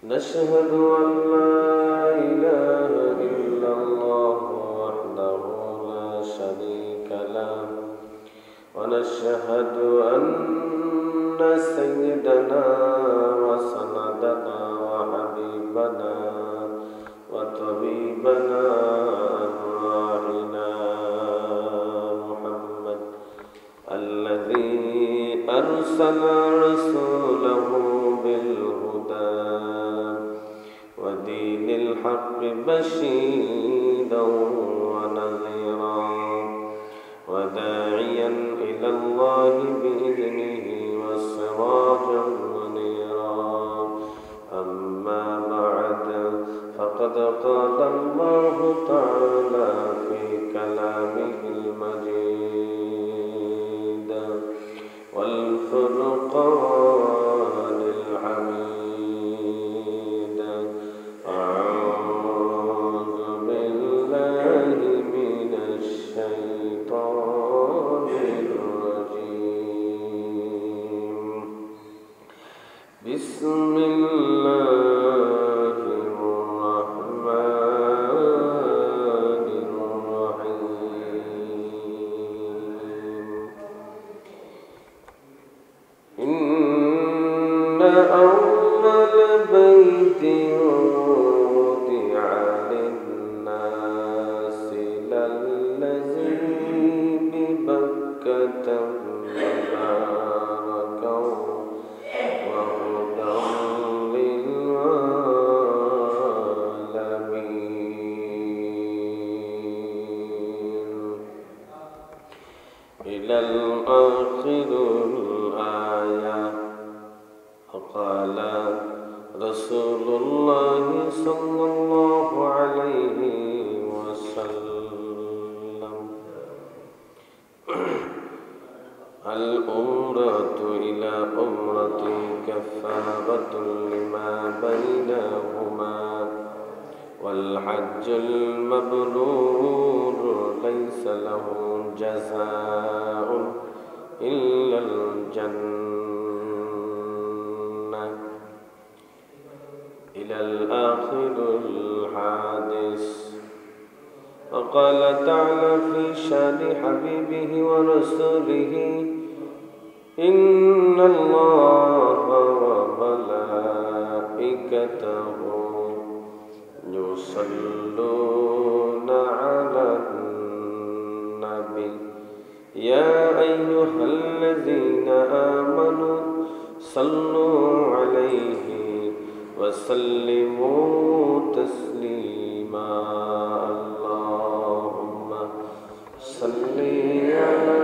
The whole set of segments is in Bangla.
نشهد أن لا إله إلا الله وحده لا شريك له ونشهد أن سيدنا وسندنا وحبيبنا وطبيبنا أرواحنا محمد الذي أرسل رسوله بالهدى ودين الحق بشيرا ونذيرا وداعيا إلى الله بإذنه وسراجا منيرا أما بعد فقد قال الله تعالى في كلامه المجيد والفرقان الحميد أعوذ بالله من الشيطان الرجيم بسم الله الرحمن الرحيم إن أول بيت وضع للناس للذي ببكة مباركا وهدى للعالمين إلى الآخر الآية. وقال رسول الله صلى الله عليه وسلم الأمرة إلى أمرة كفارة لما بينهما والحج المبرور ليس له جزاء إلا الجنة إلى الآخر الحادث. وقال تعالى في شان حبيبه ورسوله إن الله وملائكته يصلون على النبي يا أيها الذين آمنوا صلوا عليه وسلموا تسليما اللهم صل على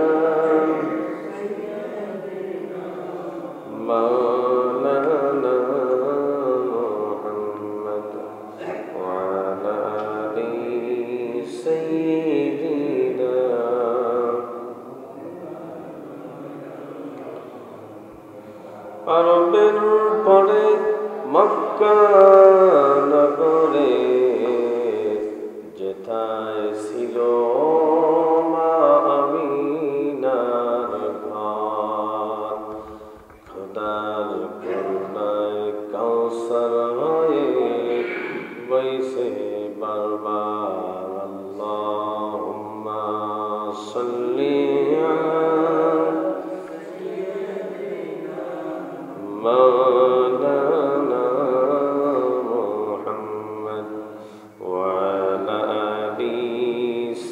مولانا محمد وعلى آل سيدنا আরবের পরে মক্কা নগরে যেথায় ছিল মা আমিনার ঘর খোদার করুণায় কাউসার হয়ে বইছে বারবার আল্লাহুম্মা সাল্লি مولانا محمد وعلى آل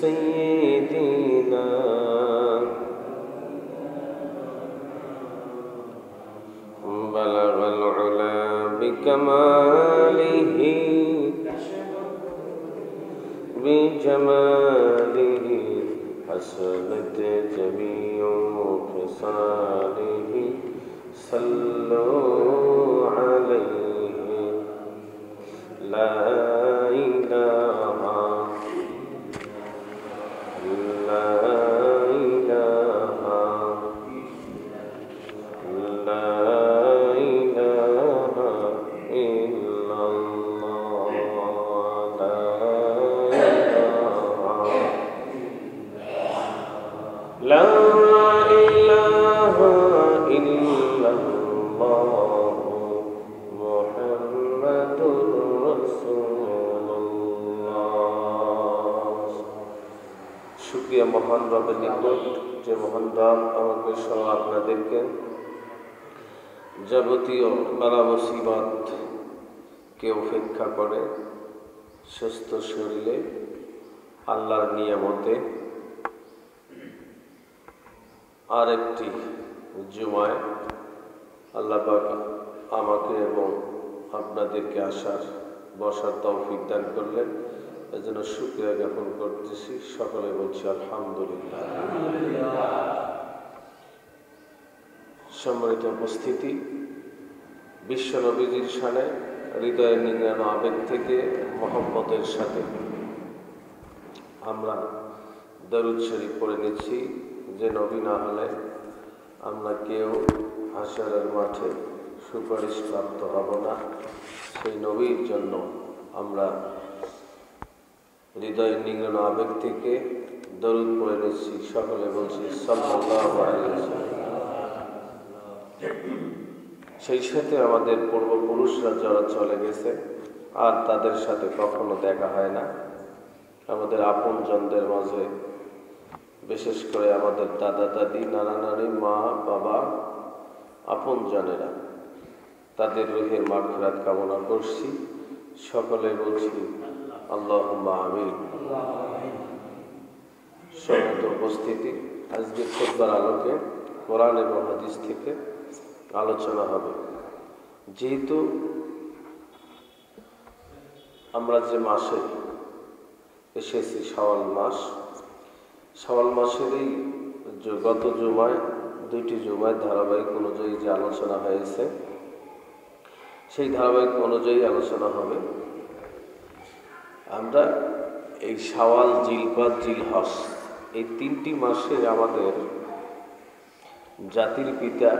سيدنا بلغ العلا بكماله بجماله حسنت جميع خصاله صلوا عليه لا إله لا إله لا إله إلا الله لا إله إلا الله শুকরিয়া মহান রবের নিকট যে মহান রব আমাকে সহ আপনাদেরকে যাবতীয় বালা মুসিবতকে উপেক্ষা করে সুস্থ শরীরে আল্লাহর নিয়ামতে আর একটি জুমায় আল্লাহ পাক আমাকে এবং আপনাদেরকে বসার তৌফিক দান করলেন। এজন্য শুকরিয়া জ্ঞাপন করতেছি। সকলে বলছি আলহামদুলিল্লাহ। সম্মানিত উপস্থিতি, বিশ্ব নবীজির শানে হৃদয়ের নিংড়ানো আবেগ থেকে মহব্বতের সাথে আমরা দরুদ শরীফ পড়ে নিচ্ছি। যে নবী না হলে আমরা কেউ হাশরের মাঠে সুপারিশ প্রাপ্ত হব না। সেই নবীর জন্য আমরা হৃদয়ের নিংড়ানো আবেগ থেকে দরুদ পড়ে নিচ্ছি। সকলে বলছি সাল্লাল্লাহু আলাইহি ওয়াসাল্লাম। সেই সাথে আমাদের পূর্বপুরুষরা যারা চলে গেছে আর তাদের সাথে কখনো দেখা হয় না, আমাদের আপনজনদের মাঝে, বিশেষ করে আমাদের দাদা দাদি, নানা নানি, মা বাবা, আপনজনেরা, তাদের রুহের মাগফিরাত কামনা করছি। সকলে বলছি আল্লাহুম্মা আমিন। সম্মানিত উপস্থিতি, আজকে খুতবার আলোকে কোরআন এবং হাদিস থেকে আলোচনা হবে। যেহেতু আমরা যে মাসে এসেছি শাওয়াল মাস, শাওয়াল মাসেরই গত জুমায় দুইটি জুমায় ধারাবাহিক অনুযায়ী যে আলোচনা হয়েছে সেই ধারাবাহিক অনুযায়ী আলোচনা হবে। আমরা এই শাওয়াল, জিলকদ, জিলহজ এই তিনটি মাসে আমাদের জাতির পিতা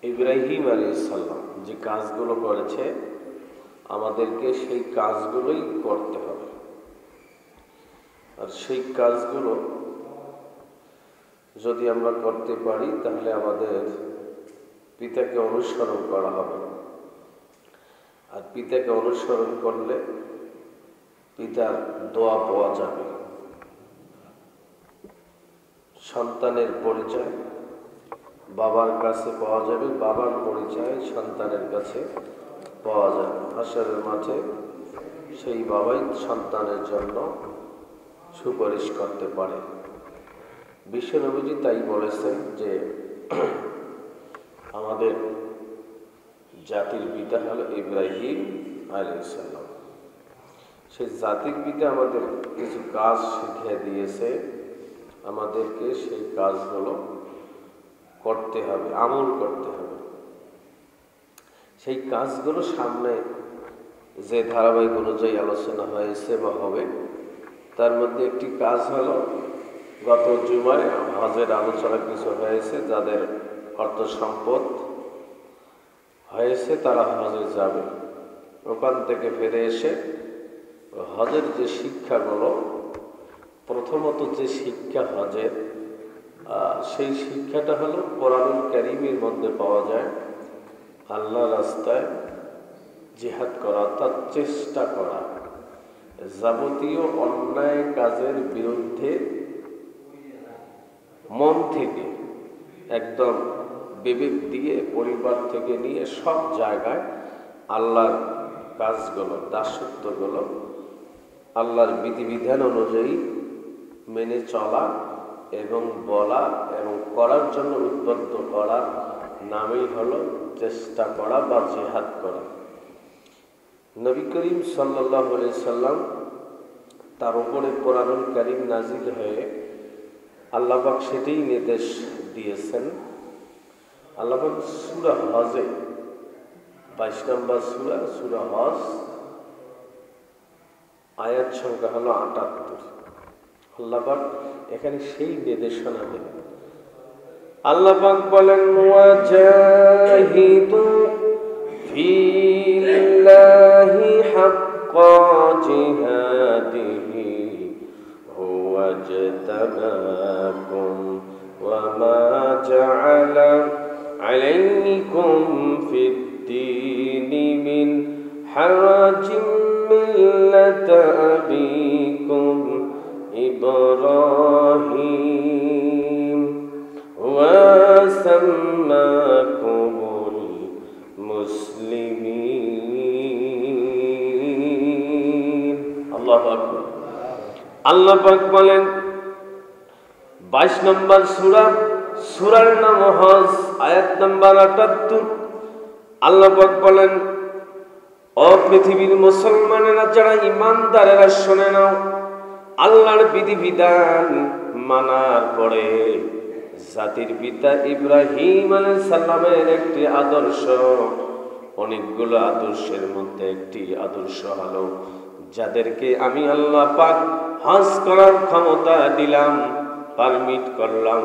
ইব্রাহিম আলাইহিস সালাম যে কাজগুলো করেছে আমাদেরকে সেই কাজগুলোই করতে হবে। আর সেই কাজগুলো যদি আমরা করতে পারি তাহলে আমাদের পিতাকে অনুসরণ করা হবে। আর পিতাকে অনুসরণ করলে পিতার দোয়া পাওয়া যাবে। সন্তানের পরিচয় বাবার কাছে পাওয়া যাবে, বাবার পরিচয় সন্তানের কাছে পাওয়া যাবে। হাশরের মাঠে সেই বাবাই সন্তানের জন্য সুপারিশ করতে পারে। বিশ্বনবীজি তাই বলেছেন যে আমাদের জাতির পিতা হলো ইব্রাহিম আলাইহিস সালাম। সেই জাতির পিতা আমাদের কিছু কাজ শিখিয়ে দিয়েছে, আমাদেরকে সেই কাজগুলো করতে হবে, আমল করতে হবে। সেই কাজগুলো সামনে যে ধারাবাহিক অনুযায়ী আলোচনা হয়েছে বা হবে, তার মধ্যে একটি কাজ হলো গত জুমায় হজের আলোচনা কিছু হয়েছে। যাদের অর্থ সম্পদ হয়েছে তারা হজে যাবে, ওখান থেকে ফিরে এসে হজের যে শিক্ষাগুলো, প্রথমত যে শিক্ষা হজের, সেই শিক্ষাটা হলো কোরআনুল কারীমের মধ্যে পাওয়া যায়। আল্লাহ রাস্তায় জিহাদ করা, তার চেষ্টা করা, যাবতীয় অন্যায় কাজের বিরুদ্ধে মন থেকে একদম বিবেক দিয়ে, পরিবার থেকে নিয়ে সব জায়গায় আল্লাহর কাজগুলো, দাসত্বগুলো আল্লাহর বিধিবিধান অনুযায়ী মেনে চলা এবং বলা এবং করার জন্য উদ্বুদ্ধ করার নামই হলো চেষ্টা করা বা জিহাদ করা। নবী করিম সাল্লাল্লাহু আলাইহি সাল্লাম তার উপরে কোরআনুল কারীম নাজিল হয়ে আল্লাহ পাক সেটাই নির্দেশ দিয়েছেন। আল্লাহ পাক সূরা হজে 22 নম্বর সূরা হজ আয়াত সংখ্যা হলো 78। আল্লাহ পাক এখানে সেই নির্দেশনা দেন। আল্লাহ পাক বলেন ওয়াজাহিদু ফিল্লাহি হাক্কা জিহাদিহি হুয়া জাতাবাকুম ওয়া মা জাআলা আলাইকুম ফিদ-দীনি মিন হারাজিম মিল্লাতা আবিকুম ইব্রাহিম ওয়াসাম্মাকুমুল মুসলিমিন। আল্লাহু আকবার। আল্লাহ পাক বলেন 22 নম্বর সূরা, সূরার নাম হজ, আয়াত নম্বর 78। আল্লাহ পাক বলেন, ও পৃথিবীর মুসলমানেরা, যারা ঈমানদারেরা, শুনে নাও, আল্লাহর বিধিবিধান মানার পরে জাতির পিতা ইব্রাহিম আলাইহিস সালামের একটি আদর্শ, অনেকগুলো আদর্শের মধ্যে একটি আদর্শ হলো, যাদেরকে আমি আল্লাহ পাক হজ করার ক্ষমতা দিলাম, পারমিট করলাম,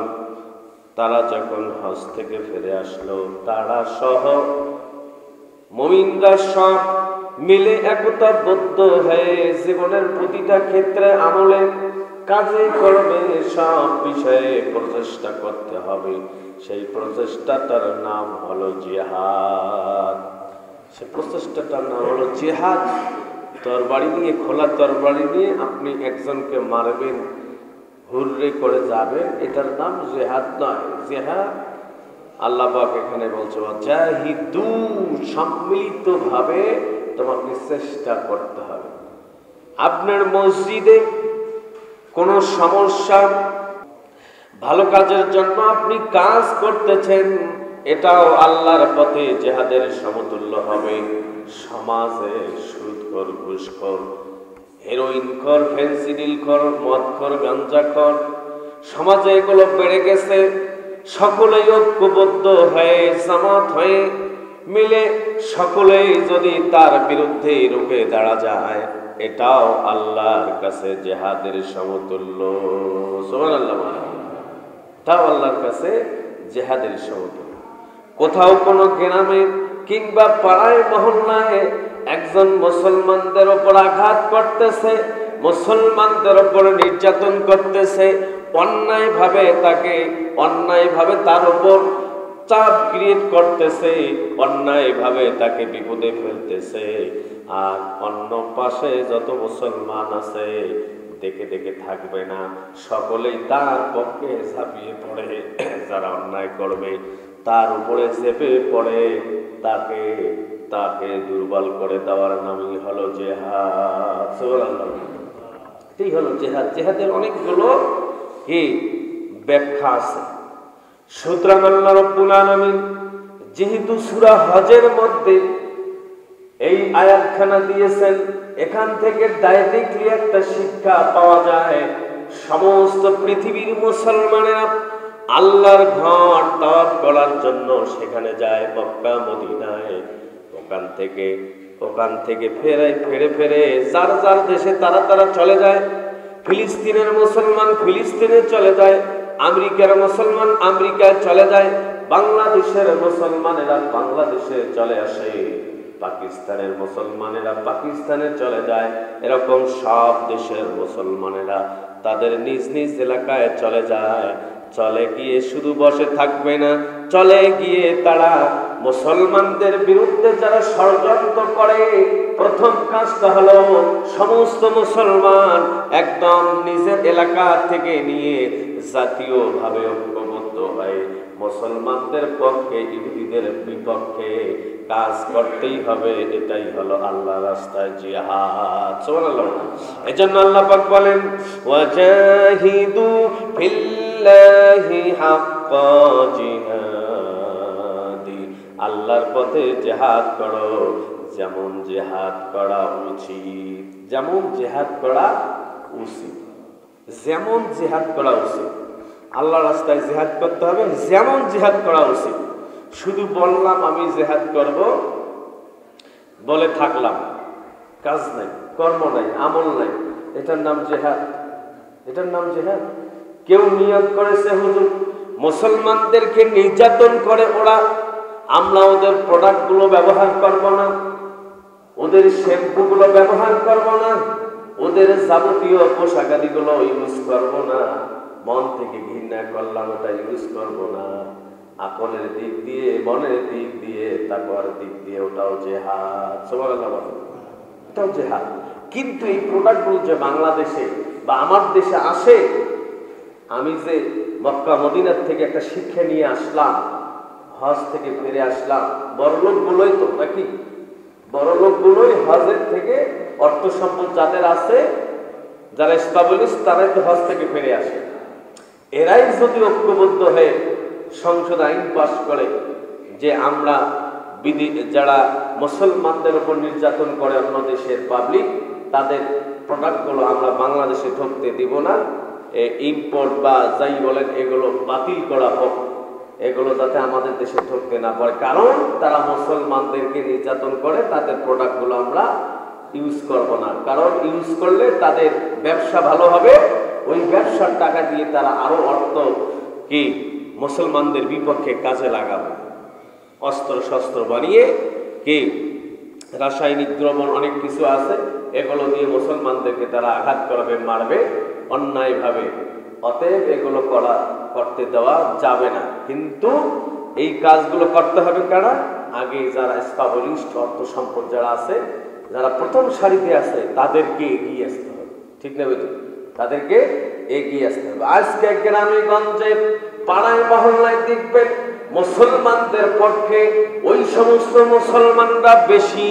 তারা যখন হজ থেকে ফিরে আসলো, তারা সহ মুমিনরা সব মিলে একতাবদ্ধ হয়ে জীবনের প্রতিটা ক্ষেত্রে, আমলে, কাজে কর্মে, সব বিষয়ে প্রচেষ্টা করতে হবে। সেই প্রচেষ্টাটার নাম হলো জিহাদ। সেই প্রচেষ্টাটার নাম হলো জিহাদ। তরবারি নিয়ে, খোলা তরবারি নিয়ে আপনি একজনকে মারবেন, হুররে করে যাবেন, এটার নাম জিহাদ নয়। জিহাদ আল্লাহ পাক এখানে বলছে জাহিদু, সম্মিলিতভাবে তোমাকে চেষ্টা করতে হবে। আপনার মসজিদে কোনো সমস্যা, ভালো কাজের জন্য আপনি কাজ করতেছেন, এটাও আল্লাহর পথে জিহাদের সমতুল্য হবে। সমাজে সুদখোর, ঘুষখোর, হেরোইনখোর, ফেন্সিডিলখোর, মদখোর, গাঞ্জাখোর, সমাজে এগুলো বেড়ে গেছে। সকলেই ঐক্যবদ্ধ হয়ে, জামাত হয়ে মিলে সকলেই যদি তার বিরুদ্ধে রুখে দাঁড়া যায়, এটাও আল্লাহর কাছে জিহাদের সমতুল্য। সুবহানাল্লাহ। এটাও আল্লাহর কাছে জিহাদের সমতুল্য। কোথাও কোনো গ্রামে কিংবা পাড়ায় মহল্লায় একজন মুসলমানদের উপর আঘাত করতেছে, মুসলমানদের উপর নির্যাতন করতেছে, অন্যায়ভাবে তার উপর চাপ ক্রিয়েট করতেছে, অন্যায়ভাবে তাকে বিপদে ফেলতেছে, আর অন্য পাশে যত মুসলমান আছে দেখে দেখে থাকবে না, সকলেই তার পক্ষে ঝাঁপিয়ে পড়ে, যারা অন্যায় করবে তার উপরে চেপে পড়ে, তাকে দুর্বল করে দেওয়ার নামই হলো জিহাদ। সুবহানাল্লাহ। এটাই হলো জিহাদ। জিহাদের অনেকগুলো কি ব্যাখ্যা আছে। সুতরাং আল্লাহ রাব্বুল আলামিন যেহেতু সূরা হজের মধ্যে এই আয়াতখানা দিয়েছেন, এখান থেকে ডাইরেক্টলি একটা শিক্ষা পাওয়া যায়। সমস্ত পৃথিবীর মুসলমানেরা আল্লাহর ঘর তাওয়াফ করার জন্য সেখানে যায়, মক্কা মদিনায়। ওখান থেকে ফেরে যার যার দেশে তারা চলে যায়। ফিলিস্তিনের মুসলমান ফিলিস্তিনে চলে যায়, আমেরিকার মুসলমান আমেরিকায় চলে যায়, বাংলাদেশের মুসলমানেরা বাংলাদেশে চলে আসে, পাকিস্তানের মুসলমানেরা পাকিস্তানে চলে যায়। এরকম সব দেশের মুসলমানেরা তাদের নিজ নিজ এলাকায় চলে যায়। চলে গিয়ে শুধু বসে থাকবে না, চলে গিয়ে তারা মুসলমানদের বিরুদ্ধে যারা ষড়যন্ত্র করে, প্রথম কাজটা হলো সমস্ত মুসলমান একদম নিজের এলাকা থেকে নিয়ে জাতীয়ভাবে ঐক্যবদ্ধ হয়ে মুসলমানদের পক্ষে, ইহুদিদের বিপক্ষে কাজ করতেই হবে। এটাই হলো আল্লাহর রাস্তায় জিহাদ। সুবহানাল্লাহ। এজন্য আল্লাহ পাক বলেন, ওয়াজাহিদু ফিল্লাহি হাক্কা জিহাদি, আল্লাহর পথে জিহাদ করো, যেমন জিহাদ করা উচিত, যেমন জিহাদ করা উচিত, যেমন জিহাদ করা উচিত। আল্লাহর রাস্তায় জিহাদ করতে হবে যেমন জিহাদ করা উচিত। শুধু বললাম আমি জিহাদ করব, বলে থাকলাম, কাজ নাই, কর্ম নাই, আমল নাই, এটার নাম জিহাদ? এটার নাম জিহাদ? কেউ নিয়ত করেছে হুজুর মুসলমানদেরকে নির্যাতন করে ওরা, আমরা ওদের প্রোডাক্টগুলো ব্যবহার করব না, ওদের শ্যাম্পুগুলো ব্যবহার করব না, ওদের যাবতীয় পোশাকাদিগুলো ইউজ করব না, মন থেকে ঘৃণা করলাম, ওটা ইউজ করব না। আকলের দিক দিয়ে, মনের দিক দিয়ে, তাকওয়ার দিক দিয়ে, ওটাও জিহাদ। সুবহানাল্লাহ। এটাও জিহাদ। কিন্তু এই প্রোডাক্টগুলো যে বাংলাদেশে বা আমার দেশে আসে, আমি যে মক্কা মদিনার থেকে একটা শিক্ষা নিয়ে আসলাম, হজ থেকে ফিরে আসলাম, বড়লোকগুলোই তো নাকি, বড়লোকগুলোই হজের থেকে অর্থ সম্পদ যাদের আছে, যারা স্টাবলিশ, তারাই তো হজ থেকে ফিরে আসে। এরাই যদি ঐক্যবদ্ধ হয়ে সংসদ আইন পাশ করে যে আমরা যারা মুসলমানদের উপর নির্যাতন করে অন্য দেশের পাবলিক, তাদের প্রোডাক্টগুলো আমরা বাংলাদেশে ঢুকতে দিব না, ইম্পোর্ট বা যাই বলেন এগুলো বাতিল করা হোক, এগুলো যাতে আমাদের দেশে ঢুকতে না পারে, কারণ তারা মুসলমানদেরকে নির্যাতন করে, তাদের প্রোডাক্টগুলো আমরা ইউজ করব না, কারণ ইউজ করলে তাদের ব্যবসা ভালো হবে, ওই ব্যবসার টাকা দিয়ে তারা আরো অর্থ কি মুসলমানদের বিপক্ষে কাজে লাগাবে, অস্ত্র শস্ত্র বানিয়ে কি রাসায়নিক দ্রবণ অনেক কিছু আছে, এগুলো দিয়ে মুসলমানদেরকে তারা আঘাত করবে, মারবে অন্যায়ভাবে। অতএব এগুলো করতে দেওয়া যাবে না। কিন্তু এই কাজগুলো করতে হবে কারা? আগে যারা এস্টাবলিশড অর্থ সম্পদ যারা আছে, যারা প্রথম সারিতে আছে, তাদেরকে এগিয়ে আসতে হবে। ঠিক না বুঝি? তাদেরকে এগিয়ে আসতে হবে। আজকে গ্রামে গঞ্জে পাড়ায় মহল্লায় দেখবেন মুসলমানদের পক্ষে ওই সমস্ত মুসলমানরা বেশি,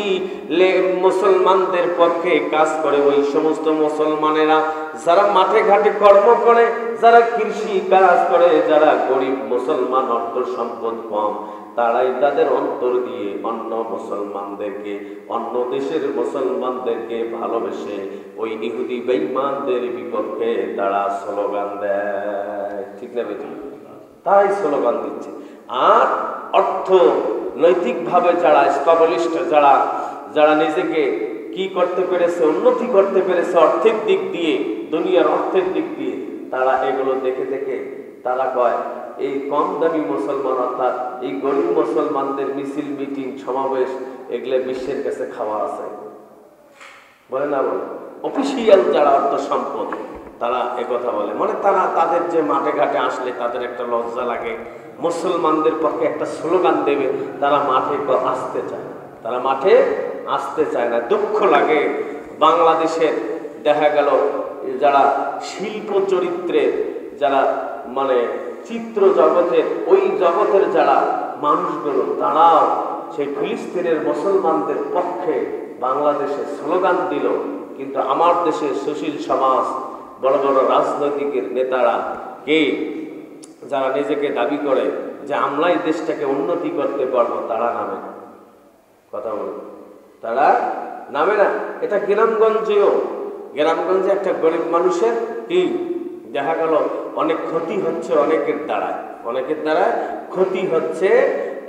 মুসলমানদের পক্ষে কাজ করে ওই সমস্ত মুসলমানেরা যারা মাঠে ঘাটে কর্ম করে, যারা কৃষি কাজ করে, যারা গরিব মুসলমান, অর্থ সম্পদ কম, তারাই তাদের অন্তর দিয়ে অন্য মুসলমানদেরকে, অন্য দেশের মুসলমানদেরকে ভালোবেসে ওই ইহুদি বেঈমানদের বিপক্ষে তারা স্লোগান দেয়। ঠিক না বেটি? তাই স্লোগান দিচ্ছে। আর অর্থনৈতিকভাবে যারা এস্টাবলিশড, যারা নিজেকে কি করতে পেরেছে, উন্নতি করতে পেরেছে অর্থের দিক দিয়ে, দুনিয়ার অর্থের দিক দিয়ে, তারা এগুলো দেখে দেখে তারা কয় এই কম দামি মুসলমান, অর্থাৎ এই গরিব মুসলমানদের মিছিল, মিটিং, সমাবেশ, এগুলো বিশ্বের কাছে খাওয়া আছে, বলে না? বলে অফিসিয়াল যারা অর্থ সম্পদ, তারা একথা বলে। মানে তারা তাদের যে মাঠে ঘাটে আসলে তাদের একটা লজ্জা লাগে, মুসলমানদের পক্ষে একটা স্লোগান দেবে, তারা মাঠে আসতে চায় না, তারা মাঠে আসতে চায় না। দুঃখ লাগে। বাংলাদেশের দেখা গেল যারা শিল্প চরিত্রের, যারা মানে চিত্র জগতের, ওই জগতের যারা মানুষগুলো, তারাও সেই ফিলিস্তিনের মুসলমানদের পক্ষে বাংলাদেশে স্লোগান দিল। কিন্তু আমার দেশে সুশীল সমাজ, বড় বড় রাজনৈতিক নেতারা, কে যারা নিজেকে দাবি করে যে আমরাই দেশটাকে উন্নতি করতে পারবো, তারা নামে না। কথা বল, তারা নামে না। এটা গ্রামগঞ্জেও, গ্রামগঞ্জে একটা গরিব মানুষের কি দেখা গেল অনেক ক্ষতি হচ্ছে, অনেকের দ্বারায় ক্ষতি হচ্ছে।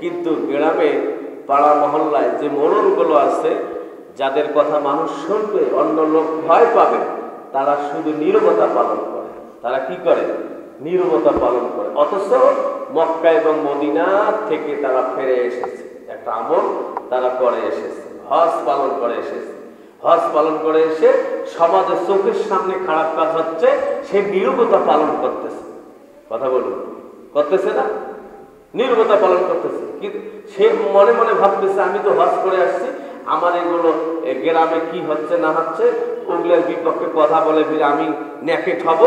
কিন্তু গ্রামে পাড়া মহল্লায় যে মোড়লগুলো আছে, যাদের কথা মানুষ শুনবে, অন্য লোক ভয় পাবে, তারা শুধু নীরবতা পালন করে। তারা কি করে? নীরবতা পালন করে। অথচ মক্কা এবং মদিনা থেকে তারা ফিরে এসেছে, একটা আমল তারা করে এসেছে, হজ পালন করে এসেছে। হজ পালন করে এসে সমাজের চোখের সামনে খারাপ কাজ হচ্ছে, সে নীরবতা পালন করতেছে। কথা বলুন, করতেছে না? নীরবতা পালন করতেছে। কিন্তু সে মনে মনে ভাবতেছে আমি তো হজ করে আসছি, আমার এগুলো গ্রামে কি হচ্ছে না হচ্ছে ওগুলোর বিপক্ষে কথা বলে ফিরে আমি ন্যাকেট হব,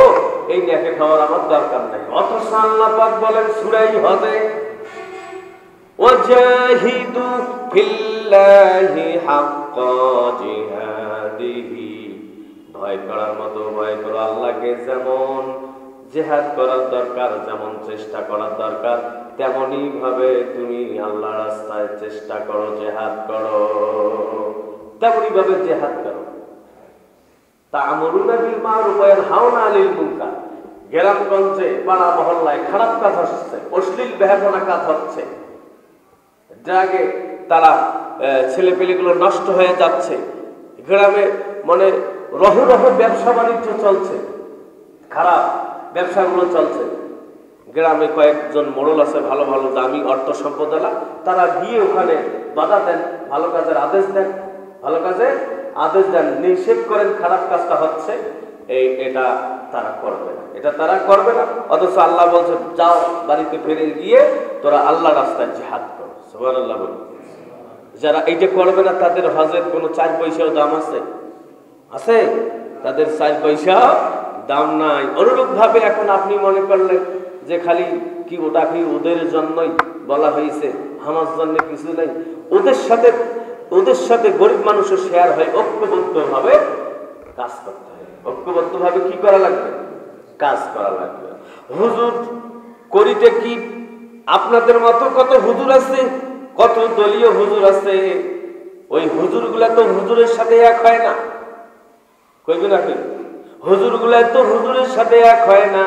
এই ন্যাকেট হওয়ার আমার দরকার নাই। অথচ আল্লাহ পাক বলেন সূরা হজে, ওয়াজাহিদু ফিল্লাহি হাক্কা জিহাদিহি, ভয় করার মতো ভয় করো আল্লাহকে, যেমন জিহাদ করার দরকার, যেমন চেষ্টা করার দরকার, তেমনই ভাবে তুমি আল্লাহর রাস্তায় চেষ্টা করো, জিহাদ করো, তেমনই ভাবে জিহাদ করো। তা'মুরুনা বিল মা'রুফ ওয়া ইয়ানহাউনা আনিল মুনকার। গ্রামগঞ্জে পাড়া মহল্লায় খারাপ কাজ হচ্ছে, অশ্লীল বেহায়াপনা কাজ হচ্ছে, ড্রাগে তারা ছেলেপেলেগুলো নষ্ট হয়ে যাচ্ছে, গ্রামে মানে রহ রহ ব্যবসা বাণিজ্য চলছে, খারাপ ব্যবসাগুলো চলছে। গ্রামে কয়েকজন মোড়ল আছে, ভালো ভালো দামি অর্থ সম্পদওয়ালা, তারা গিয়ে ওখানে বাধা দেন, ভালো কাজের আদেশ দেন, ভালো কাজের আদেশ দেন, নিষেধ করেন খারাপ কাজটা হচ্ছে, এটা তারা করবে না, এটা তারা করবে না। অথচ আল্লাহ বলছে যাও বাড়িতে ফিরে গিয়ে তোরা আল্লাহ রাস্তায় জিহাদ করো। সুবহানাল্লাহ বল। যারা এইটা করবে না তাদের হজের কোনো 4 পয়সাও দাম আছে? আছে? তাদের 4 পয়সা দাম নাই। অনুরূপ ভাবে এখন আপনি মনে করলেন যে খালি কি ওটা কি ওদের জন্যই বলা হয়েছে, আমার জন্য কিছু নাই। ওদের সাথে গরিব মানুষের শেয়ার হয়, ঐক্যবদ্ধ ভাবে কাজ করতে হয়। ঐক্যবদ্ধ ভাবে কি করা লাগবে? কাজ করা লাগবে। হুজুর করিতে কি আপনাদের মতো কত হুজুর আছে, কত দলীয় হুজুর আছে, ওই হুজুর গুলা তো হুজুরের সাথে এক হয় না। কইবে নাকি হুজুর গুলা তো হুজুরের সাথে এক হয় না,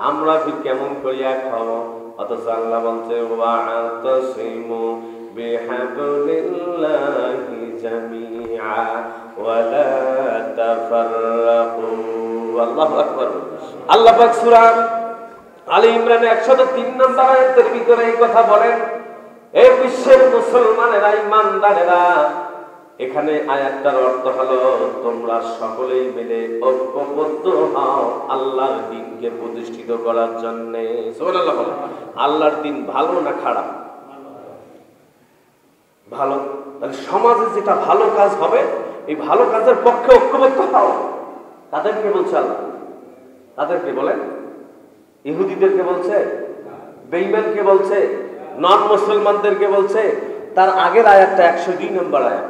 আমরা কেমন করে এক হব? অথচ আল্লাহ বলছে ওয়া'তাসিমু বিহাবলিল্লাহি জামিআ ওয়া লা তাফাররাকু। আল্লাহু আকবার। আল্লাহ পাক সূরা আলী ইমরান 103 নম্বর আয়াতের ভিতরে এই কথা বলেন, এই বিশ্বের মুসলমানেরা, ঈমানদারেরা, এখানে আয়াতটার অর্থ হলো তোমরা সকলেই মিলে ঐক্যবদ্ধ হও আল্লাহর দ্বীনকে প্রতিষ্ঠিত করার জন্য। সুবহানাল্লাহ বলেন। আল্লাহর দ্বীন ভালো না খারাপ? ভালো। তাহলে সমাজে যেটা ভালো কাজ হবে, এই ভালো কাজের পক্ষে ঐক্যবদ্ধ হও। তাদেরকে বলছে আল্লাহ। তাদেরকে বলেন? ইহুদিদেরকে বলছে? বেঈমানকে বলছে? নন মুসলমানদেরকে বলছে? তার আগের আয়াতটা 102 নম্বর আয়াত,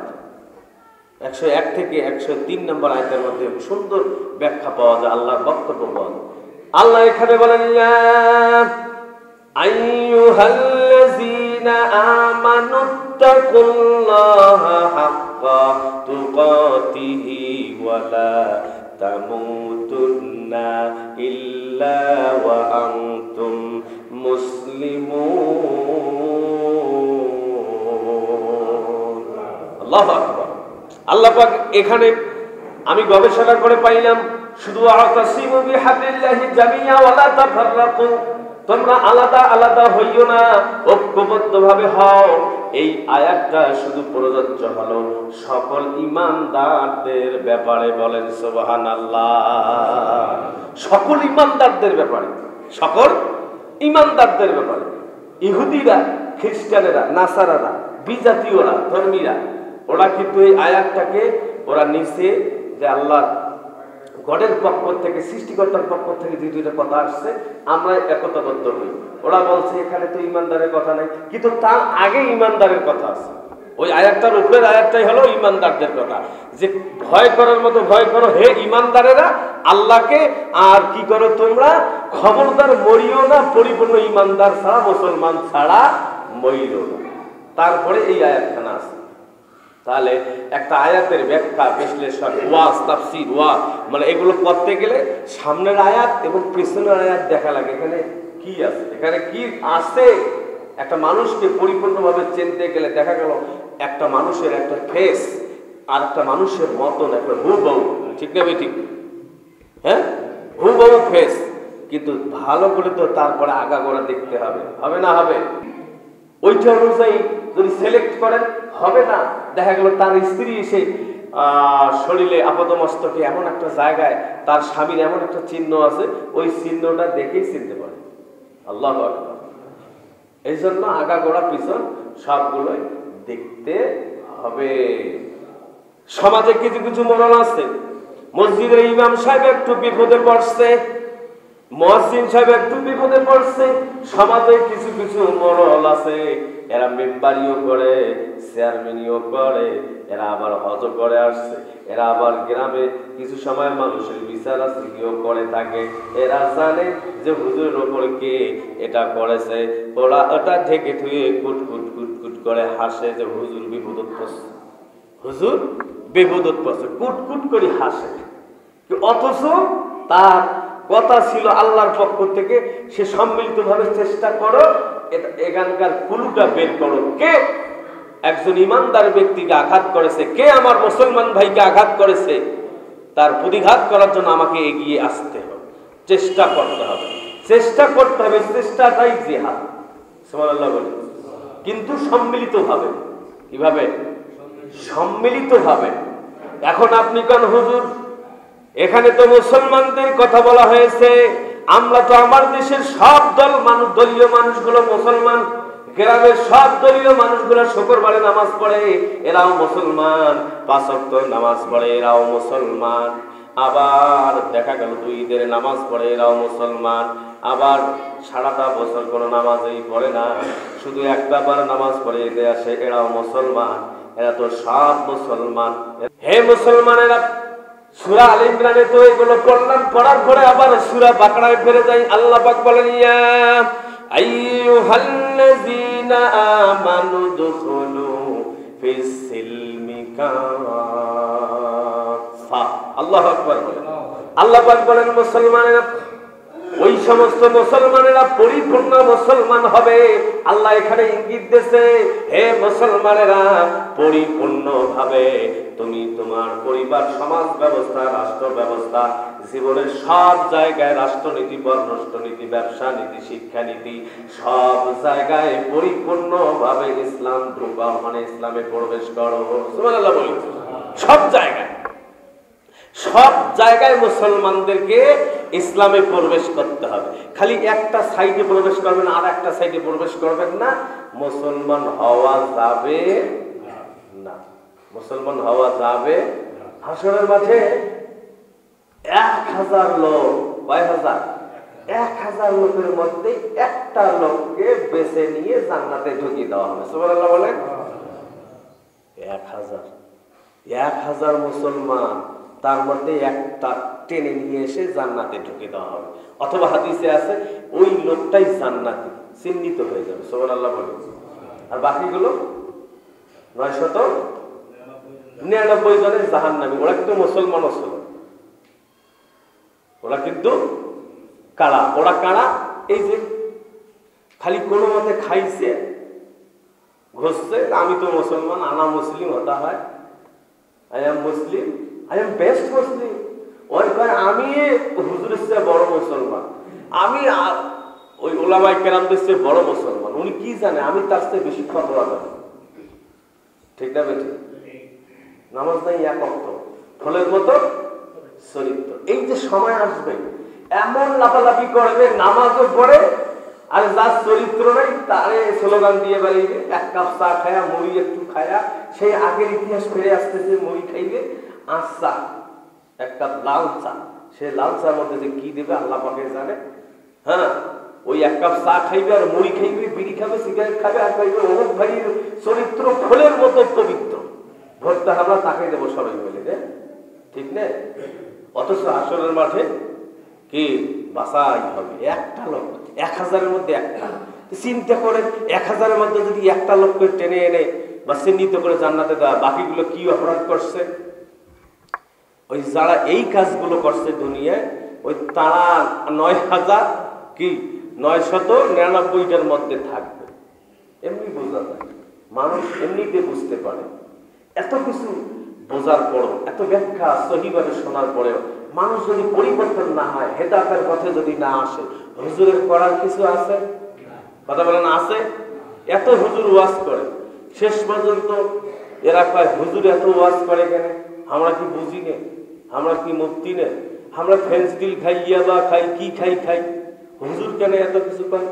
101 থেকে 103 নম্বর আয়াতের মধ্যে সুন্দর ব্যাখ্যা পাওয়া যায়, আল্লাহর বক্তব্য পাওয়া যায়। আল্লাহ এখানে বলেন ইয়া আইয়ুহাল্লাযীনা আমানুত্তাকুল্লাহা হাক্কা তুকাতিহি ওয়া লা তামুতুন্না ইল্লা ওয়া আনতুম মুসলিমুন। আল্লাহু আকবার। আল্লাহ পাক এখানে আমি গবেষণা করে পাইলাম শুধু আতাসিমু বিহাবলিল্লাহি জামিআ ওয়া লা তাফাররাকু, তোমরা আলাদা আলাদা হইও না, ঐক্যবদ্ধভাবে হও। এই আয়াতটা শুধু প্রযোজ্য হলো সকল ঈমানদারদের ব্যাপারে। বলেন সুবহানাল্লাহ। সকল ঈমানদারদের ব্যাপারে, সকল ঈমানদারদের ব্যাপারে। ইহুদিরা, খ্রিস্টানেরা, নাসারারা, বিজাতীয়রা, ধর্মীরা, ওরা কিন্তু এই আয়াতটাকে ওরা নিচে যে আল্লাহ গডের পক্ষ থেকে, সৃষ্টিকর্তার পক্ষ থেকে যে দুইটা কথা আসছে, আমরা একতাবদ্ধ হই। ওরা বলছে এখানে তো ঈমানদারের কথা নাই, কিন্তু তার আগে ঈমানদারের কথা আছে। ওই আয়াতটার উপরের আয়াতটাই হলো ঈমানদারদের কথা, যে ভয় করার মতো ভয় করো হে ঈমানদারেরা আল্লাহকে, আর কি করো তোমরা? খবরদার মরিও না, পরিপূর্ণ ঈমানদার ছাড়া, মুসলমান ছাড়া মরিও না। তারপরে এই আয়াতখানা আছে। তাহলে একটা আয়াতের ব্যাখ্যা, বিশ্লেষণ, ওয়াজ, তাফসীর, ওয়াজ, মানে এগুলো করতে গেলে সামনের আয়াত এবং পিছনের আয়াত দেখা লাগে। এখানে কি আছে, এখানে কি আছে। একটা মানুষকে পরিপূর্ণভাবে চিনতে গেলে দেখা গেল একটা মানুষের একটা ফেস আর একটা মানুষের মতন, একটা হুবহু, ঠিক না ঠিক? হ্যাঁ, হুবহু ফেস, কিন্তু ভালো করে তো তারপরে আগাগোড়া দেখতে হবে, হবে না? হবে। ওইটা অনুযায়ী যদি সিলেক্ট করেন হবে না। দেখা গেল তার স্ত্রী এসে শরীরে আপাদমস্তকে এমন একটা জায়গায় তার স্বামীর এমন একটা চিহ্ন আছে, ওই চিহ্নটা দেখেই চিনতে পারে। আল্লাহু আকবার। এই জন্য আগাগোড়া পিছন সবগুলোই দেখতে হবে। সমাজে কিছু কিছু মরণ আছে, মসজিদের ইমাম সাহেব একটু বিপদে পড়ছে, মুয়াজ্জিন সাহেব একটু বিপদে পড়ছে, সমাজে কিছু কিছু মরল আছে, এরা মেম্বারিও করে, চেয়ারম্যানিও করে, এরা আবার হজ করে আসছে, এরা আবার গ্রামে কিছু সময় মানুষের বিচার আছে কেউ করে থাকে। এরা জানে যে হুজুরের ওপর কে এটা করেছে, ওরা ওটা ঢেকে ধুয়ে কুট কুট কুট কুট করে হাসে যে হুজুর বিপদত পড়ছে, হুজুর বিপদত পড়ছে, কুট কুট করে হাসে। অথচ তার কথা ছিল আল্লাহর পক্ষ থেকে, সে সম্মিলিতভাবে চেষ্টা করো এখানকার কুলুটা বের করো। কে একজন ইমানদার ব্যক্তিকে আঘাত করেছে, কে আমার মুসলমান ভাইকে আঘাত করেছে, তার প্রতিঘাত করার জন্য আমাকে এগিয়ে আসতে হবে, চেষ্টা করতে হবে, চেষ্টা করতে হবে। চেষ্টাটাই জিহাদ। সুবহানাল্লাহ বলে। কিন্তু সম্মিলিতভাবে। কিভাবে? সম্মিলিতভাবে। এখন আপনি কোন হুজুর, এখানে তো মুসলমানদের কথা বলা হয়েছে, আমরা তো আমার দেশের সব দলীয় মানুষগুলো মুসলমান, গ্রামের সব দলীয় মানুষগুলো শুক্রবারে নামাজ পড়ে, এরাও মুসলমান, 5 ওয়াক্ত নামাজ পড়ে, এরাও মুসলমান। আবার দেখা গেল 2 ঈদের নামাজ পড়ে এরাও মুসলমান, আবার সারাটা বছর কোনো নামাজই পড়ে না, শুধু একটা বার নামাজ পড়ে ঈদে আসে, এরাও মুসলমান। এরা তো সব মুসলমান। হে মুসলমানেরা, সূরা আলে ইমরানে তো এগুলো পড়লাম, পড়ার পরে আবার সূরা বাকারায় ফিরে যাই। আল্লাহ পাক বলেন, ইয়া আইয়ুহাল্লাযীনা আমানু দুখুলু ফিস সিলমি কাফা। আল্লাহু আকবার বলেন। আল্লাহ পাক বলেন, মুসলমানেরা, ওই সমস্ত মুসলমানেরা পরিপূর্ণ মুসলমান হবে। আল্লাহ এখানে ইঙ্গিত দিয়েছে, হে মুসলমানেরা, পরিপূর্ণভাবে তুমি তোমার পরিবার, সমাজ ব্যবস্থা, রাষ্ট্র ব্যবস্থা, জীবনের সব জায়গায় রাষ্ট্রনীতি, পররাষ্ট্রনীতি, ব্যবসা নীতি, শিক্ষানীতি, সব জায়গায় পরিপূর্ণভাবে ইসলাম ঢুকা, মানে ইসলামে প্রবেশ করো। সুবহানাল্লাহ বলি। সব জায়গায়, সব জায়গায় মুসলমানদেরকে ইসলামে প্রবেশ করতে হবে। খালি একটা সাইডে প্রবেশ করবেন আর একটা সাইডে প্রবেশ করবেন না, মুসলমান হওয়া যাবে না। মুসলমান হওয়া যাবে। হাসরের মাঠে 1000 লোক, কয় হাজার? 1000 লোকের মধ্যে একটা লোককে বেছে নিয়ে জান্নাতে ঢুকিয়ে দেওয়া হবে। সুবহানাল্লাহ বলেন। 1000 মুসলমান, তার মধ্যে একটা টেনে নিয়ে এসে জান্নাতে ঢুকে দেওয়া হবে। অথবা হাদিসে আছে, ওই লোকটাই জান্নাতি চিহ্নিত হয়ে যাবে। সুবহানাল্লাহ বলেন। আর বাকিগুলো 999 জনের জাহান্নামী। ওরা কিন্তু মুসলমানও ছিল, ওরা কিন্তু কারা? ওরা কারা? এই যে খালি কোনো মতে খাইছে, ঘষছে, আমি তো মুসলমান, আনা মুসলিম হতা হয়, I am Muslim, I am best Muslim. ওই কয় আমি হুজুরের চেয়ে বড় মুসলমান, আমি ওই ওলামায়ে কেরামদের চেয়ে বড় মুসলমান। উনি কি জানে আমি তার চেয়ে বেশি ফতোয়া জানি। ঠিক না বেঠিক? নামাজ নাই এক ওয়াক্ত, ফলের মতো চরিত্র। এই যে সময় আসবে, এমন লাফালাফি করবে, নামাজও পড়ে, আর যার চরিত্র নাই তারে স্লোগান দিয়ে বেরিয়ে 1 কাপ চা খায়া, মুড়ি একটু খায়া, সেই আগের ইতিহাস ফিরে আসতেছে। মুড়ি খাইবে, আচ্ছা 1 কাপ লাল চা, সে লাল চার মধ্যে যে কি দেবে আল্লাহ পাকে জানে। হ্যাঁ, ওই 1 কাপ চা খাইবে আর মুড়ি খাইবে, বিড়ি খাবে, সিগারেট খাবে, আর খাইবে অমুক ভাইয়ের চরিত্র ফলের মতো পবিত্র, ভোটটা আমরা তাকে দেবো সবাই মিলে। ঠিক না? অথচ আসরের মাঠে কি বাছাই হবে একটা লোক, 1000-এর মধ্যে একটা। চিন্তা করেন, 1000-এর মধ্যে যদি একটা লোককে টেনে এনে বা চিহ্নিত করে জান্নাতে দেওয়া, বাকিগুলো কি অপরাধ করছে? ওই যারা এই কাজগুলো করছে দুনিয়ায়, ওই তারা 9,999টার মধ্যে থাকবে। এমনি বোঝা যায়, মানুষ এমনিতে বুঝতে পারে। এত কিছু বোঝার পরও, এত ব্যাখ্যা সহিভাবে শোনার পরেও মানুষ যদি পরিবর্তন না হয়, হেদায়েতের পথে যদি না আসে, হুজুরের করার কিছু আছে? কথা বলেন, আছে? এত হুজুর ওয়াজ করে, শেষ পর্যন্ত এরা কয় হুজুর এত ওয়াজ করে কেন? আমরা কি বুঝি নে? আমরা কি মুফতি নে? আমরা ফেন্সিডিল খাই, ইয়াবা খাই, কি খাই, হুজুর কেন এত কিছু পাই?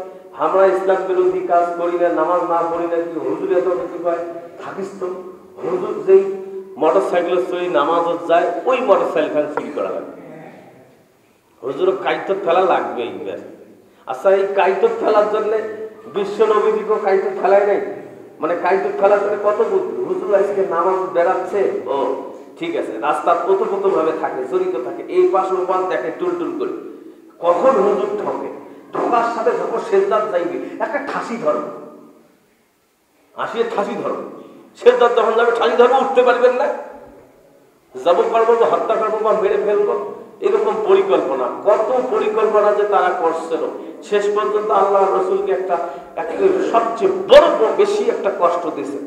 আমরা ইসলাম বিরোধী কাজ করি না, নামাজ না পড়ি না, কি হুজুর এত কিছু পায়? থাকিস তো, হুজুর যেই মোটর সাইকেলের চুরি নামাজত যায়, ওই মোটর সাইকেল চুরি করা লাগবে। হুজুর কাইতত ফেলা লাগবে। আচ্ছা, এই কাইতত ফেলার জন্য বিশ্ব নবীজিকেও কাইতত ফেলায় নাই, মানে কাইতত ফেলার জন্য কত বুদ্ধি। হুজুর আজকে নামাজ বেড়াচ্ছে, ও ঠিক আছে, রাস্তা প্রথম ভাবে থাকে, জড়িত থাকে, এই পাশ ও পাশ দেখে টুলটুল করে, কখন হুজুর ঢোকে, ঢোকার সাথে যখন সেজদাত যাইবে একটা ঠাসি ধরো, আসিয়ে ঠাসি ধরো, সেজদাত যখন যাবে ঠাসি ধরবো, উঠতে পারবেন না, যাবো পারবো, হত্যা করবো বা মেরে ফেলবো, এরকম পরিকল্পনা, কত পরিকল্পনা যে তারা করছিল। শেষ পর্যন্ত আল্লাহ রসুলকে একটা সবচেয়ে বড় বেশি একটা কষ্ট দিয়েছে।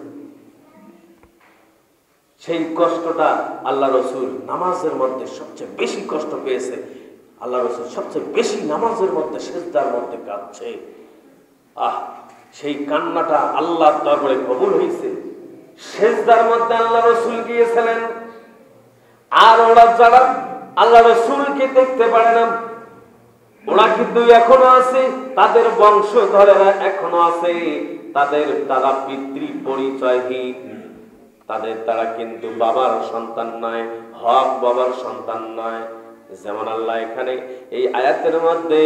সেই কষ্টটা আল্লাহ রসুল নামাজের মধ্যে সবচেয়ে বেশি কষ্ট পেয়েছে। আল্লাহ রসুল সবচেয়ে বেশি নামাজের মধ্যে সেজদার মধ্যে কাঁদছে। সেই কান্নাটা আল্লাহর দরবারে কবুল হয়েছে। সেজদার মধ্যে আল্লাহ রসুল গিয়েছিলেন, আর ওরা যারা আল্লাহ রসুলকে দেখতে পারে না, ওরা কিন্তু এখনো আছে, তাদের বংশধরেরা এখনো আছে, তারা পিতৃ পরিচয়হীন, তারা কিন্তু বাবার সন্তান নয়, হক বাবার সন্তান নয়। যেমন আল্লাহ এখানে এই আয়াতের মধ্যে,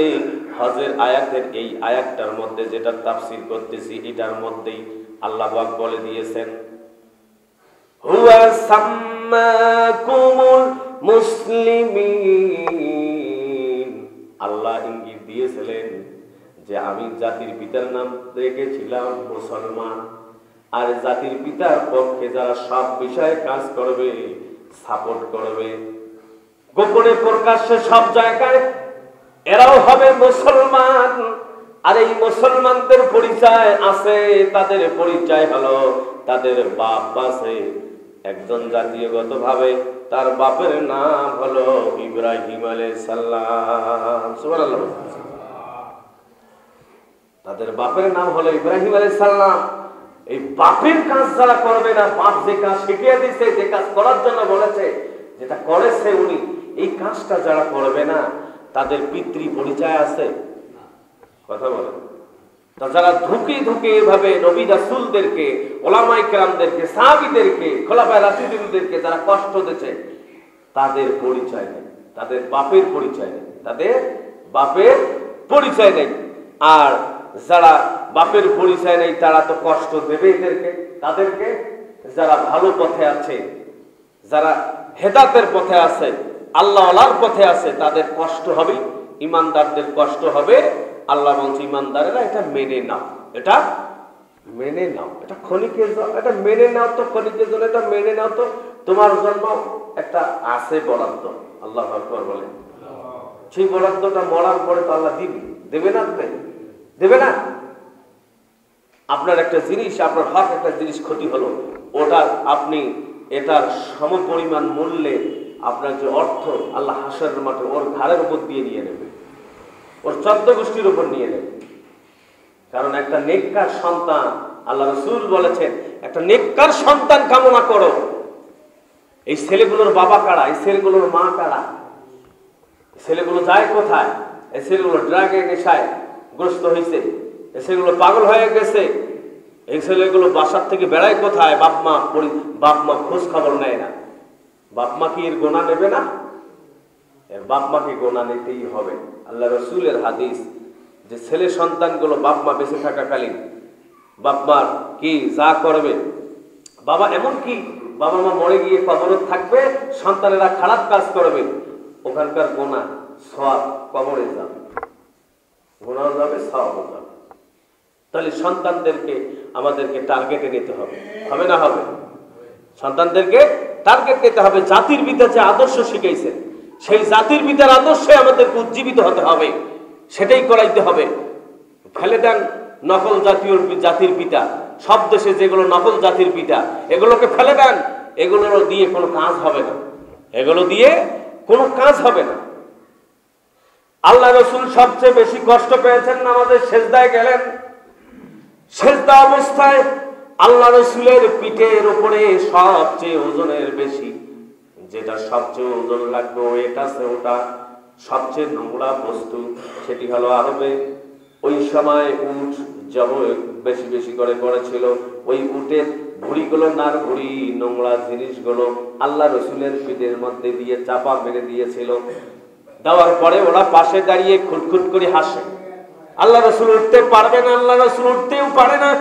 হজের আয়াতের এই আয়াতটার মধ্যে যেটা তাফসীর করতেছি, এটার মধ্যেই আল্লাহ পাক বলে দিয়েছেন, হুয়া সাম্মাকুমুল মুসলিমিন। আল্লাহ ইঙ্গিত দিয়েছিলেন যে আমি জাতির পিতার নাম রেখেছিলাম মুসলমান, আর জাতির পিতার পক্ষে যারা সব বিষয়ে কাজ করবে, সাপোর্ট করবে, গোপনে প্রকাশ্যে সব জায়গায়, এরাও হবে মুসলমান। আর এই মুসলমানদের পরিচয় আছে, তাদের পরিচয় হলো তাদের বাপ আছে একজন, জাতীয়গতভাবে তার বাপের নাম হলো ইব্রাহিম আলাইহিস সালাম। সুবহানাল্লাহ। তাদের বাপের নাম হলো ইব্রাহিম আলাইহিস সালাম। এই বাপের কাজ যারা করবে না, বাপ যে কাজ শিখিয়ে দিয়েছে, যে কাজ করার জন্য বলেছে, যেটা করেছে উনি, এই কাজটা যারা করবে না, তাদের পিতৃ পরিচয় আছে? কথা বলে। তা যারা ধুকে ধুকে এভাবে নবী রাসূলদেরকে, ওলামায়ে কেরামদেরকে, সাহাবীদেরকে, খোলাফায়ে রাশিদুনদেরকে যারা কষ্ট দিয়েছে, তাদের পরিচয় নেই, তাদের বাপের পরিচয় নেই, তাদের বাপের পরিচয় নেই। আর যারা বাপের পরিচয় নেই, তারা তো কষ্ট দেবে এদেরকে, তাদেরকে। যারা ভালো পথে আছে, যারা হেদায়েতের পথে আছে, আল্লাহওয়ালার পথে আছে, তাদের কষ্ট হবে, ইমানদারদের কষ্ট হবে। আল্লাহ বলছে, ইমানদারেরা এটা মেনে নাও, এটা মেনে নাও, এটা ক্ষণিকের জন্য, এটা মেনে নাও তো, ক্ষণিকের জন্য এটা মেনে নাও তো, তোমার জন্য একটা আছে বরাদ্দ। আল্লাহু আকবার বলে। সেই বরাদ্দটা মরার পরে তো আল্লাহ দিবে, দেবে না? দেবে না? আপনার একটা জিনিস, আপনার হক একটা জিনিস ক্ষতি হলো, ওটা আপনি এটার সমপরিমাণ মূল্যে আপনার যে অর্থ, আল্লাহ হাসরের মাঠে ওর ঘাড়ের উপর দিয়ে নিয়ে নেবে, ওর 14 গোষ্ঠীর উপর নিয়ে নেবে। কারণ একটা নেককার সন্তান, আল্লাহ রাসূল বলেছেন, একটা নেককার সন্তান কামনা করো। এই ছেলেগুলোর বাবা কারা? এই ছেলেগুলোর মা কারা? ছেলেগুলো যায় কোথায়? এই ছেলেগুলো ড্রাগে নেশায় গ্রস্ত হয়েছে, এই ছেলেগুলো পাগল হয়ে গেছে, এই ছেলেগুলো বাসার থেকে বেড়ায় কোথায়? বাপ মা খোঁজ খবর নেয় না। বাপ মা কি এর গোনা নেবে না? এর বাপ মাকে গোনা নিতেই হবে। আল্লাহ রাসূলের হাদিস যে ছেলে সন্তানগুলো বাপ মা বেঁচে থাকাকালীন বাপ মা কি যা করবে, বাবা এমনকি বাবা মা মরে গিয়ে কবরে থাকবে, সন্তানেরা খারাপ কাজ করবে, ওখানকার গোনা সওয়াব কবরে যাবে, গোনাও যাবে, সওয়াবও যাবে। তাহলে সন্তানদেরকে আমাদেরকে টার্গেটে নিতে হবে, হবে না? হবে। সন্তানদেরকে টার্গেট নিতে হবে। জাতির পিতা যে আদর্শ শিখাইছেন, সেই জাতির পিতার আদর্শে আমাদেরকে উজ্জীবিত হতে হবে, সেটাই করাইতে হবে। ফেলে দেন নকল জাতির পিতা, সব দেশে যেগুলো নকল জাতির পিতা, এগুলোকে ফেলে দেন। এগুলো দিয়ে কোনো কাজ হবে না, এগুলো দিয়ে কোনো কাজ হবে না। আল্লাহ রাসূল সবচেয়ে বেশি কষ্ট পেয়েছেন নামাজের সেজদায় গেলেন। সেজদা অবস্থায় আল্লাহ রাসূলের পিঠের উপরে সবচেয়ে ওজনের বেশি, যেটা সবচেয়ে ওজন লাগবে, এটা ওটা সবচেয়ে নোংরা বস্তু, সেটি হলো আরবে ওই সময় উট জব বেশি বেশি করে করেছিল। ওই উটের ভুঁড়িগুলো, নার ভুঁড়ি, নোংরা জিনিসগুলো আল্লাহ রাসূলের পিঠের মধ্যে দিয়ে চাপা মেরে দিয়েছিল। দেওয়ার পরে ওরা পাশে দাঁড়িয়ে খুটখুট করে হাসে। আল্লাহ রাসূল উঠতে পারবে না, আল্লাহ রাসূল উঠতেও পারে না,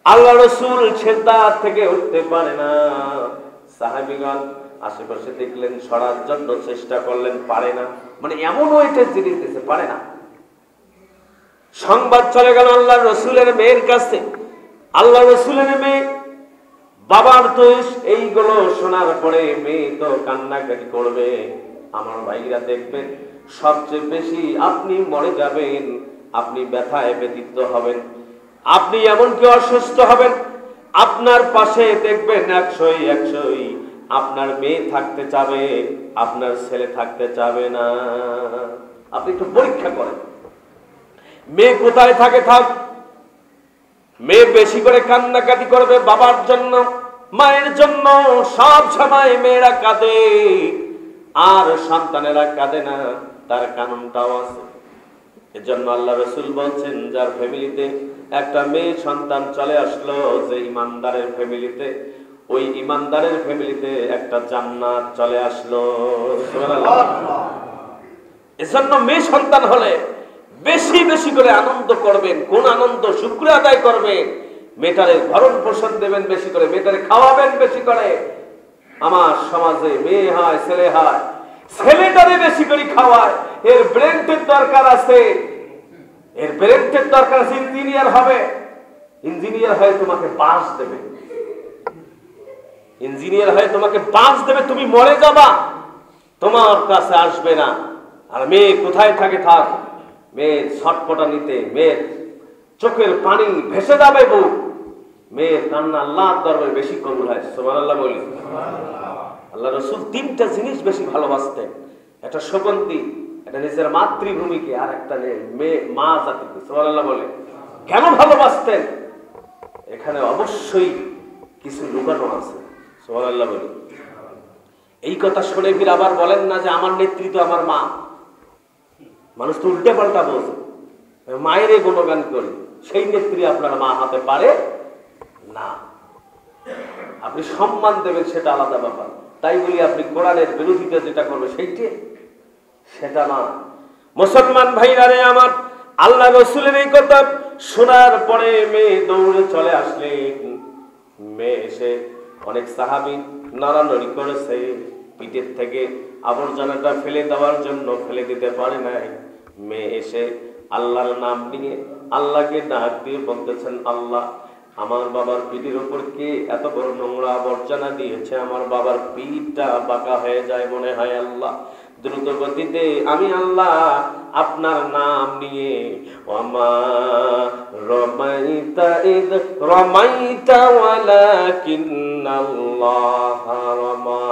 আল্লাহ রাসূল সেজদা থেকে উঠতে পারে না। সাহাবীগণ আশেপাশে দেখলেন, সরার জন্য চেষ্টা করলেন, পারে না। মানে এমন ওইটা জিনিস দিতে পারে না। সংবাদ চলে গেল আল্লাহ রাসূলের মেয়ের কাছে। আল্লাহ রাসূলের মেয়ে, বাবার দোষ, এইগুলো শোনার পরে মেয়ে তো কান্নাকাটি করবে। আমার ভাইরা দেখবেন, সবচেয়ে বেশি আপনি মরে যাবেন, আপনি ব্যথায় ব্যথিত হবেন, আপনি এমনকি অসুস্থ হবেন। আপনার পাশে দেখবেন 100ই আপনার মেয়ে থাকতে চাবে, আপনার ছেলে থাকতে চাবে না। আপনি একটু পরীক্ষা করেন, মেয়ে কোথায় থাকে থাক। মেয়ে বেশি করে কান্নাকাটি করবে বাবার জন্য, মায়ের জন্য। সব সময় মেয়েরা কাঁদে, আর সন্তানেরা কাঁদে না, তার কারণটাও আছে। এজন্য আল্লাহ রাসূল বলছেন, যার ফ্যামিলিতে একটা মেয়ে সন্তান চলে আসলো, যে ইমানদারের ফ্যামিলিতে, ওই ইমানদারের ফ্যামিলিতে একটা জান্নাত চলে আসলো। এজন্য মেয়ে সন্তান হলে বেশি বেশি করে আনন্দ করবেন। কোন আনন্দ? শুকরিয়া আদায় করবেন। মেয়েটারে ভরণ পোষণ দেবেন বেশি করে, মেয়েটারে খাওয়াবেন বেশি করে। আমার সমাজে মেয়ে হয় ছেলে হয়, ছেলেটারে বেশি করে খাওয়ায়। এর ব্রেনের দরকার আছে, এর ব্রেনের দরকার আছে। ইঞ্জিনিয়ার হবে, ইঞ্জিনিয়ার হয়ে তোমাকে বাস দেবে, ইঞ্জিনিয়ার হয়ে তোমাকে বাস দেবে। তুমি মরে যাবা, তোমার কাছে আসবে না। আর মেয়ে কোথায় থাকে থাক, মেয়ের ছটপটানিতে মেয়ের চোখের পানি ভেসে যাবে বউ। মেয়ের কান্না আল্লাহর দরবারে বেশি কবুল হয়। সুবহানাল্লাহ বলি। আল্লাহ রাসূল তিনটা জিনিস বেশি ভালোবাসতেন। একটা সুগন্ধি, একটা নিজের মাতৃভূমিকে, আর একটা মেয়ে মা জাতিকে। সুবহানাল্লাহ বলে। কেন ভালোবাসতেন? এখানে অবশ্যই কিছু লুকানো আছে। সুবহানাল্লাহ বলি। এই কথা শুনে ফির আবার বলেন না যে আমার নেতৃত্ব আমার মা। মানুষ তো উল্টে পাল্টা বোঝে, মায়ের গুণগান করি, সেই নেত্রী আপনার মা হাতে পারে না। আপনি সম্মান দেবেন সেটা আলাদা ব্যাপার। তাই বলি আপনি কোরআনের বিরোধিতা যেটা করবে সেইটি, সেটা না। মুসলমান ভাইরা রে আমার, আল্লাহ রাসূলের এই কথা শোনার পরে মেয়ে দৌড়ে চলে আসলেন। মেয়ে এসে অনেক সাহাবী নড়ানড়ি করেছে, পিঠের থেকে আবর্জনাটা ফেলে দেওয়ার জন্য ফেলে দিতে পারে নাই। মেয়ে এসে আল্লাহর নাম নিয়ে আল্লাহকে ডাক দিয়ে বলতেছেন, আল্লাহ আমার বাবার পিঠের উপর কে এত বড় নোংরা আবর্জনা দিয়েছে, আমার বাবার পিঠটা বাঁকা হয়ে যায় মনে হয়। আল্লাহ দ্রুত গতিতে আমি আল্লাহ আপনার নাম নিয়ে ওয়ামা রমাইতা ইদ রমাইতা ওয়ালাকিন্নাল্লাহা রামা।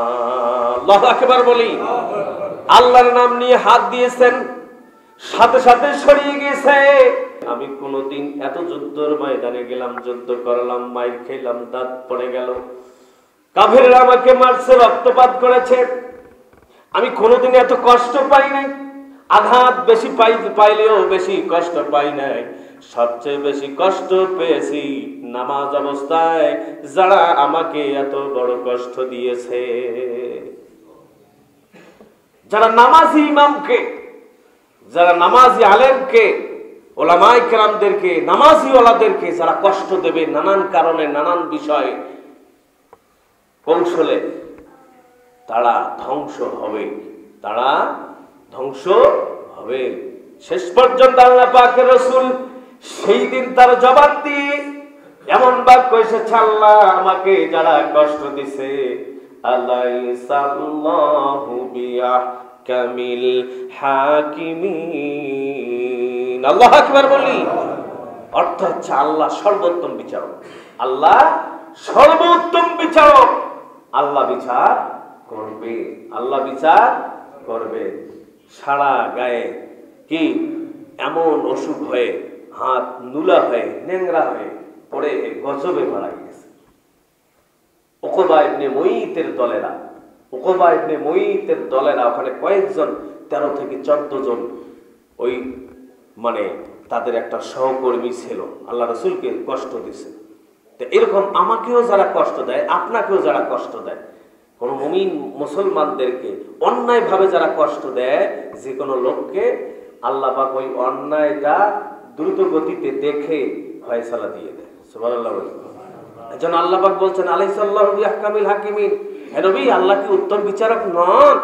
আল্লাহু আকবার বলি। আল্লাহর নাম নিয়ে হাত দিয়েছেন, সাথে সাথে সরিয়ে গেছে। আমি কোনদিন এত যুদ্ধের ময়দানে গেলাম, যুদ্ধ করলাম, মাইর খেলাম, দাঁত পড়ে গেল, কাফেররা আমাকে মারছে, রক্তপাত করেছে, আমি কোনোদিন এত কষ্ট পাই নাই। আঘাত বেশি পাইলেও বেশি কষ্ট পাই নাই। সবচেয়ে বেশি কষ্ট পেয়েছি নামাজ অবস্থায়, যারা আমাকে এত বড় কষ্ট দিয়েছে। যারা নামাজি ইমামকে, যারা নামাজি আলেমকে, ওলামায়ে কেরামদেরকে, নামাজি ওলাদেরকে যারা কষ্ট দেবে নানান কারণে, নানান বিষয়ে, কৌশলে, তারা ধ্বংস হবে, তারা ধ্বংস হবে। শেষ পর্যন্ত আল্লাহ পাকের রাসূল সেই দিন তার জবাব দিয়ে এমন বাক্য এসেছে, আল্লাহ আমাকে যারা কষ্ট দিছে, আলাইসাল্লাহু বিআহকামিল হাকিমিন। আল্লাহু আকবার বলি। অর্থ হচ্ছে আল্লাহ সর্বোত্তম বিচারক, আল্লাহ সর্বোত্তম বিচারক। আল্লাহ বিচার করবে, আল্লাহ বিচার করবে। সারা গায়ে কি এমন অসুখ হয়ে, হাত নুলা হয়ে, নেংরা হয়ে পড়ে গজবে মারা গেছে উকবা ইবনে মুইতের দলেরা। উকবা ইবনে মুইতের দলেরা ওখানে কয়েকজন, 13 থেকে 14 জন, ওই মানে তাদের একটা সহকর্মী ছিল, আল্লাহ রাসূলকে কষ্ট দিছে। তো এরকম আমাকেও যারা কষ্ট দেয়, আপনাকেও যারা কষ্ট দেয়, কোন মুমিন মুসলমানদেরকে অন্যায় ভাবে যারা কষ্ট দেয়, যে কোনো লোককে আল্লাহ পাক ওই অন্যায়টা দ্রুত গতিতে দেখে ফয়সালা দিয়ে দেয়। সুবহানাল্লাহ। এজন্য আল্লাহ পাক বলছেন, আলাইসাল্লাহু বিআহকামিল হাকিমিন। হে নবী, আল্লাহ কি উত্তম বিচারক নন?